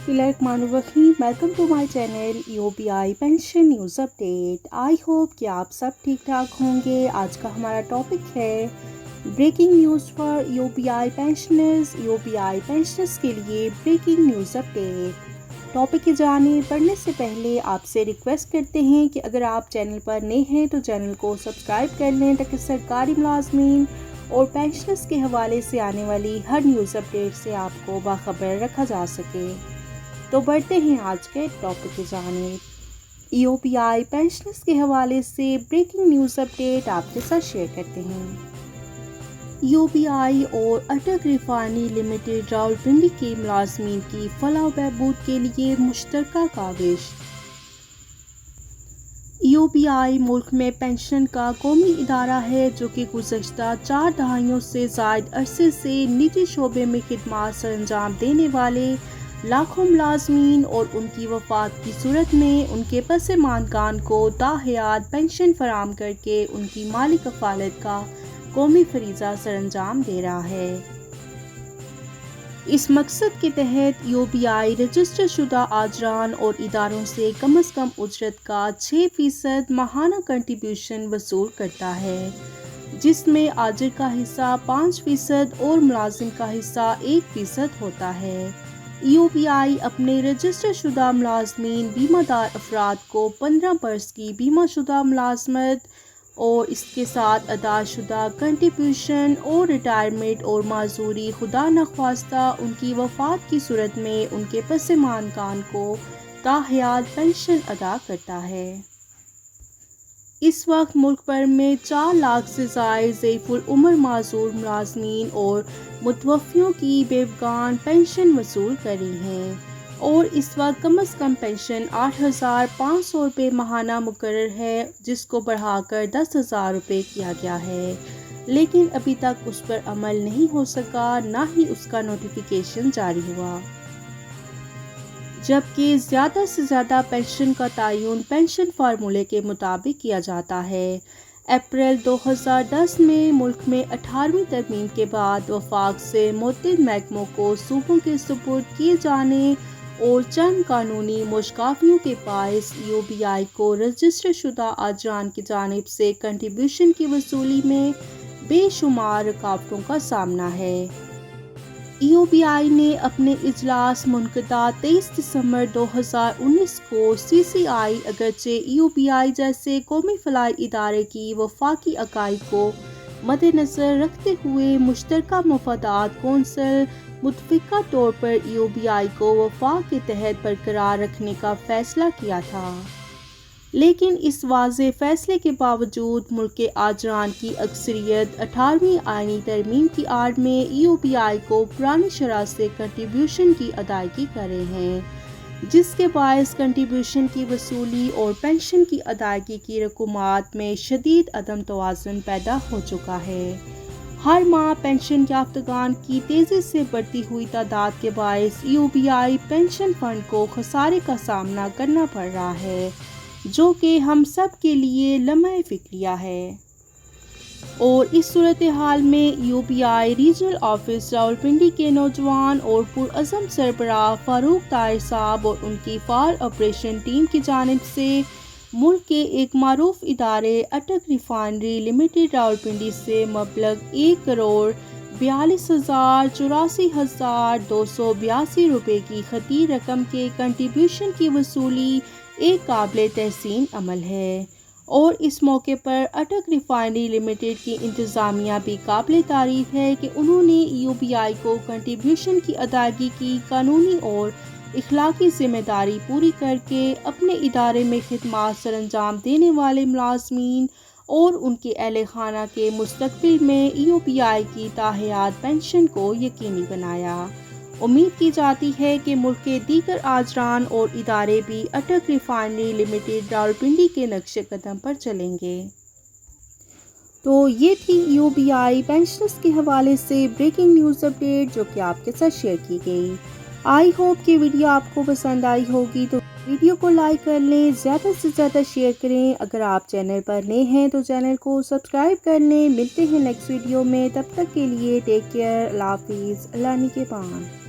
बिस्मिल्लाहिर्रहमानिर्रहीम। Welcome to my channel UPI pension news update. I hope कि आप सब ठीक ठाक होंगे। आज का हमारा टॉपिक है breaking news for UPI pensioners. UPI pensioners के लिए ब्रेकिंग न्यूज़ अपडेट। टॉपिक की जाने पढ़ने से पहले आपसे रिक्वेस्ट करते हैं कि अगर आप चैनल पर नए हैं तो चैनल को सब्सक्राइब कर लें ताकि सरकारी मुलाजमीन और पेंशनर्स के हवाले से आने वाली हर न्यूज़ अपडेट से आपको बाखबर रखा जा सके। तो बढ़ते हैं आज के टॉपिक की जानिब। यूपीआई पेंशनर्स के हवाले से ब्रेकिंग न्यूज़ अपडेट आपके साथ शेयर करते हैं। यूपीआई और अटक रिफाइनरी लिमिटेड रावलपिंडी के मुलाजमीन की फलाह बहबूद के लिए मुश्तरका काविश। यूपीआई मुल्क में पेंशन का कौमी इदारा है जो कि गुज़श्ता 4 दहाइयों से ज़ायद अरसे से निजी शोबे में खिदमात सरअंजाम देने वाले लाखों मुलाजमीन और उनकी वफ़ात की सूरत में उनके पसमानदान को ताहयात पेंशन फराम करके उनकी माली कफ़ालत का कौमी फरीज़ा सरअंजाम दे रहा है। इस मकसद के तहत यूपीआई रजिस्टर शुदा आजरान और इदारों से कम अज़ कम उजरत का 6% माहाना कंट्रीब्यूशन वसूल करता है, जिसमें आजिर का हिस्सा 5% और मुलाजिम का हिस्सा 1% होता है। यूपीआई अपने रजिस्टर शुदा मुलाजमीन बीमादार अफराद को 15 बरस की बीमा शुदा मुलाजमत और इसके साथ अदा शुदा कंट्रीब्यूशन और रिटायरमेंट और माजूरी खुदा नख्वास्ता उनकी वफ़ात की सूरत में उनके पसमानदान को ताहयात पेंशन अदा करता है। इस वक्त मुल्क भर में 4 लाख से ज़ायद ज़ईफ़ुल उम्र माजूर मुलाजमीन और मुतवफ़ियों की बेवगान पेंशन वसूल कर रही हैं और इस वक्त कम अज़ कम पेंशन 8,500 रुपये माहाना मुकर्रर है, जिसको बढ़ाकर 10,000 रुपये किया गया है, लेकिन अभी तक उस पर अमल नहीं हो सका, ना ही उसका नोटिफिकेशन जारी हुआ। जबकि ज़्यादा से ज़्यादा पेंशन का तयन पेंशन फार्मूले के मुताबिक किया जाता है। अप्रैल 2010 में मुल्क में 18वीं तरमीम के बाद वफाक से मुतअद्दिद महकमों को सूबों के सुपुर्द किए जाने और चंद कानूनी मुश्काफियों के बायस यूपीआई को रजिस्टर शुदा आजरान की जानिब से कंट्रीब्यूशन की वसूली में बेशुमार रुकावटों का सामना है। यूपीआई ने अपने इजलास मुनक़दा 23 दिसंबर 2019 को सीसीआई अगरचे यूपीआई जैसे कौमी फलाही इदारे की वफाकी अकाई को मद्देनज़र रखते हुए मुश्तरका मफादात कौंसिल मुतफ़िक़ा तौर पर यूपीआई को वफाक के तहत बरकरार रखने का फ़ैसला किया था, लेकिन इस वाज़े फ़ैसले के बावजूद मुल्क के आजरान की अक्सरियत 18वीं आईनी तरमीम की आड़ में यूपीआई को पुरानी शरह से कंट्रीब्यूशन की अदायगी कर रहे हैं, जिसके बायस कंट्रीब्यूशन की वसूली और पेंशन की अदायगी की रकूमात में शदीद अदम तवाज़ुन पैदा हो चुका है। हर माह पेंशन याफ्तगान की तेज़ी से बढ़ती हुई तादाद के बायस यूपीआई पेंशन फंड को खसारे का सामना करना पड़ रहा है, जो कि हम सब के लिए लम्हे फ़िक्रिया है। और इस सूरत हाल में यूपीआई रीजनल ऑफिस रावलपिंडी के नौजवान और पुरअज़म सरबराह फारूक ताहिर साहब और उनकी फाल ऑपरेशन टीम की जानिब से मुल्क के एक मारूफ इदारे अटक रिफाइनरी लिमिटेड रावलपिंडी से मबलग 1,42,84,282 रुपये की खती रकम के कंट्रीब्यूशन की वसूली एक काबिल तहसीन अमल है और इस मौके पर अटक रिफाइनरी लिमिटेड की इंतज़ामिया भी काबिल तारीफ़ है कि उन्होंने यूपीआई को कंट्रीब्यूशन की अदायगी की कानूनी और इखलाकी ज़िम्मेदारी पूरी करके अपने इदारे में खिदमात सरअंजाम देने वाले मुलाजमीन और उनके अहले खाना के मुस्तकबिल में यूपीआई की ताहयात पेंशन को यकीनी बनाया। उम्मीद की जाती है कि मुल्क के दीगर आजरान और इदारे भी अटक रिफाइनरी लिमिटेड रावलपिंडी के नक्शे कदम पर चलेंगे। तो ये थी यूपीआई पेंशनर्स के हवाले से ब्रेकिंग न्यूज़ अपडेट जो कि आपके साथ शेयर की गई। आई होप कि वीडियो आपको पसंद आई होगी, तो वीडियो को लाइक कर लें, ज़्यादा से ज़्यादा शेयर करें। अगर आप चैनल पर नए हैं तो चैनल को सब्सक्राइब कर लें। मिलते हैं नेक्स्ट वीडियो में, तब तक के लिए टेक केयर, अल्लाह हाफिज़, अल्लाह निगहबान।